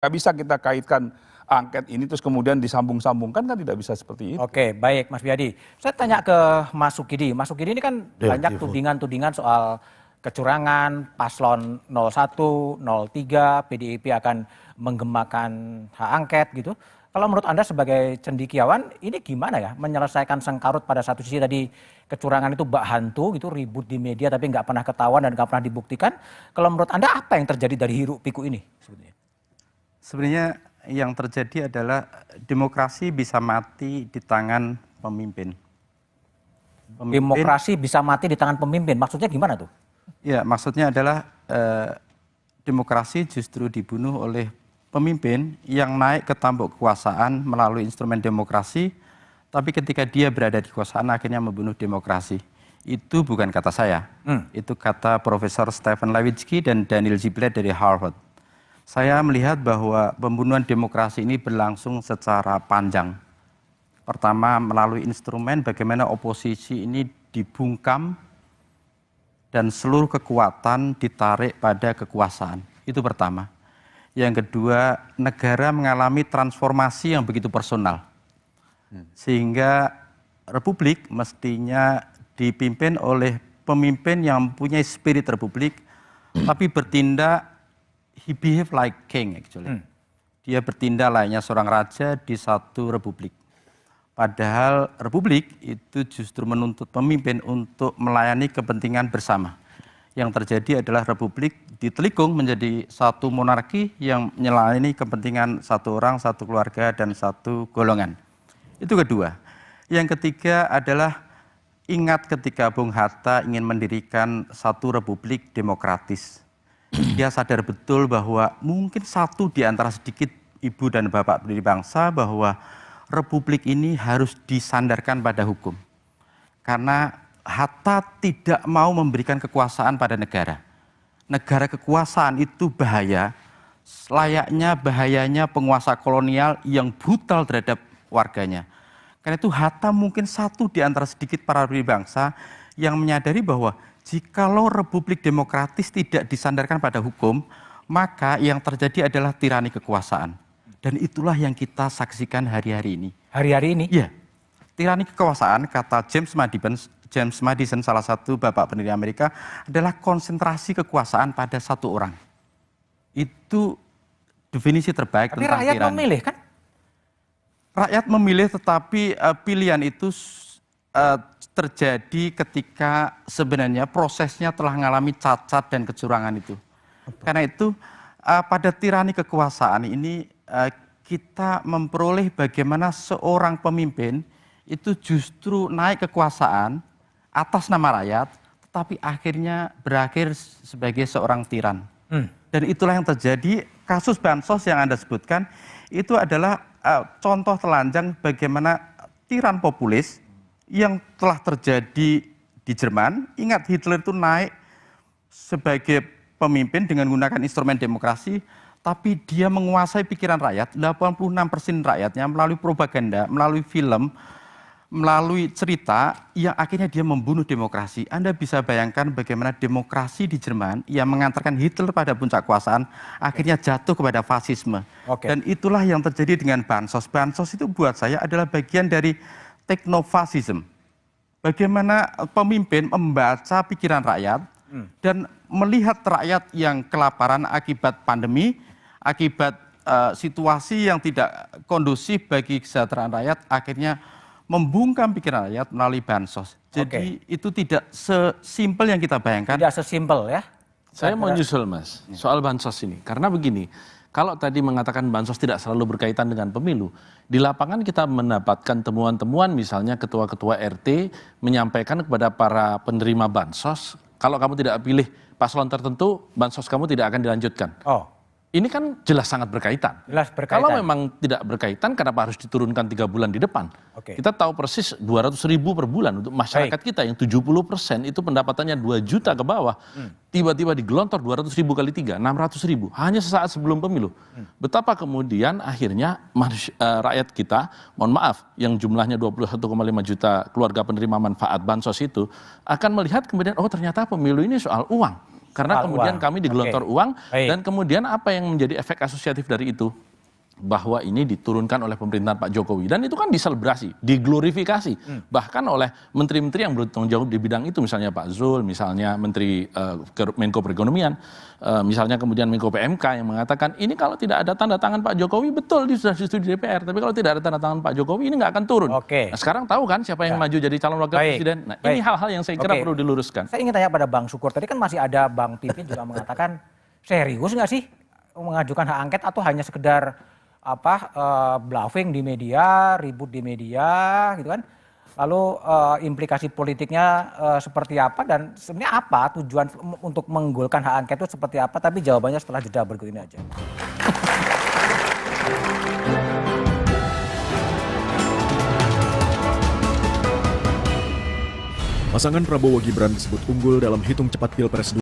Nggak bisa kita kaitkan angket ini terus kemudian disambung-sambungkan, kan tidak bisa seperti itu. Oke, baik Mas Wiyadi. Saya tanya ke Mas Sukidi. Mas Sukidi ini kan banyak tudingan-tudingan soal kecurangan, paslon 01, 03, PDIP akan menggemakan hak angket gitu. Kalau menurut Anda sebagai cendekiawan, ini gimana ya menyelesaikan sengkarut pada satu sisi tadi kecurangan itu bak hantu gitu, ribut di media tapi nggak pernah ketahuan dan nggak pernah dibuktikan. Kalau menurut Anda apa yang terjadi dari hiruk pikuk ini sebetulnya? Sebenarnya yang terjadi adalah demokrasi bisa mati di tangan pemimpin. Demokrasi bisa mati di tangan pemimpin, maksudnya gimana tuh? Ya, maksudnya adalah demokrasi justru dibunuh oleh pemimpin yang naik ke tampuk kekuasaan melalui instrumen demokrasi, tapi ketika dia berada di kekuasaan akhirnya membunuh demokrasi. Itu bukan kata saya, itu kata Profesor Stephen Levitsky dan Daniel Ziblatt dari Harvard. Saya melihat bahwa pembunuhan demokrasi ini berlangsung secara panjang. Pertama, melalui instrumen bagaimana oposisi ini dibungkam dan seluruh kekuatan ditarik pada kekuasaan. Itu pertama. Yang kedua, negara mengalami transformasi yang begitu personal. Sehingga republik mestinya dipimpin oleh pemimpin yang mempunyai spirit republik, tapi bertindak, he behave like king actually. Dia bertindak layaknya seorang raja di satu republik. Padahal republik itu justru menuntut pemimpin untuk melayani kepentingan bersama. Yang terjadi adalah republik ditelikung menjadi satu monarki yang melayani kepentingan satu orang, satu keluarga, dan satu golongan. Itu kedua. Yang ketiga adalah ingat ketika Bung Hatta ingin mendirikan satu republik demokratis. Dia sadar betul bahwa mungkin satu di antara sedikit ibu dan bapak pendiri bangsa bahwa republik ini harus disandarkan pada hukum. Karena Hatta tidak mau memberikan kekuasaan pada negara. Negara kekuasaan itu bahaya, layaknya bahayanya penguasa kolonial yang brutal terhadap warganya. Karena itu Hatta mungkin satu di antara sedikit para pendiri bangsa yang menyadari bahwa jikalau republik demokratis tidak disandarkan pada hukum, maka yang terjadi adalah tirani kekuasaan. Dan itulah yang kita saksikan hari-hari ini. Hari-hari ini? Iya. Tirani kekuasaan, kata James Madison, salah satu bapak pendiri Amerika, adalah konsentrasi kekuasaan pada satu orang. Itu definisi terbaik tapi tentang tirani. Tapi rakyat memilih kan? Rakyat memilih, tetapi pilihan itu terjadi ketika sebenarnya prosesnya telah mengalami cacat dan kecurangan itu. Karena itu pada tirani kekuasaan ini kita memperoleh bagaimana seorang pemimpin itu justru naik kekuasaan atas nama rakyat, tetapi akhirnya berakhir sebagai seorang tiran. Dan itulah yang terjadi. Kasus bansos yang Anda sebutkan itu adalah contoh telanjang bagaimana tiran populis yang telah terjadi di Jerman. Ingat, Hitler itu naik sebagai pemimpin dengan menggunakan instrumen demokrasi, tapi dia menguasai pikiran rakyat, 86% rakyatnya melalui propaganda, melalui film, melalui cerita yang akhirnya dia membunuh demokrasi. Anda bisa bayangkan bagaimana demokrasi di Jerman yang mengantarkan Hitler pada puncak kekuasaan akhirnya jatuh kepada fasisme. Dan itulah yang terjadi dengan bansos. Bansos itu buat saya adalah bagian dari teknofasisme. Bagaimana pemimpin membaca pikiran rakyat dan melihat rakyat yang kelaparan akibat pandemi, akibat situasi yang tidak kondusif bagi kesejahteraan rakyat, akhirnya membungkam pikiran rakyat melalui bansos. Jadi itu tidak sesimpel yang kita bayangkan. Tidak sesimpel ya. Saya mau nyusul Mas, soal bansos ini. Karena begini, kalau tadi mengatakan bansos tidak selalu berkaitan dengan pemilu, di lapangan kita mendapatkan temuan-temuan misalnya ketua-ketua RT menyampaikan kepada para penerima bansos, kalau kamu tidak pilih paslon tertentu, bansos kamu tidak akan dilanjutkan. Ini kan jelas sangat berkaitan. Jelas berkaitan. Kalau memang tidak berkaitan, kenapa harus diturunkan 3 bulan di depan? Kita tahu persis 200.000 per bulan untuk masyarakat kita yang 70% itu pendapatannya 2 juta ke bawah. Tiba-tiba digelontor 200.000 kali 3, 600.000 hanya sesaat sebelum pemilu. Betapa kemudian akhirnya rakyat kita, mohon maaf, yang jumlahnya 21,5 juta keluarga penerima manfaat bansos itu akan melihat kemudian, oh ternyata pemilu ini soal uang. karena Soal kemudian uang. kami digelontor Oke. uang Baik. dan kemudian apa yang menjadi efek asosiatif dari itu? Bahwa ini diturunkan oleh pemerintahan Pak Jokowi dan itu kan diselebrasi, diglorifikasi bahkan oleh menteri-menteri yang bertanggung jawab di bidang itu, misalnya Pak Zul, misalnya Menteri Menko Perekonomian, misalnya kemudian Menko PMK yang mengatakan ini kalau tidak ada tanda tangan Pak Jokowi, betul sudah disetujui DPR, tapi kalau tidak ada tanda tangan Pak Jokowi ini nggak akan turun. Oke. Nah, sekarang tahu kan siapa yang maju jadi calon wakil Baik. presiden? Nah, Baik. ini hal-hal yang saya kira Oke. perlu diluruskan. Saya ingin tanya pada Bang Sukur, tadi kan masih ada Bang Pipin juga mengatakan serius nggak sih mengajukan hak angket atau hanya sekedar bluffing di media, ribut di media gitu kan. Lalu implikasi politiknya seperti apa dan sebenarnya apa tujuan untuk menggolkan hak angket itu seperti apa, tapi jawabannya setelah jeda berikut ini aja. Pasangan Prabowo Gibran disebut unggul dalam hitung cepat Pilpres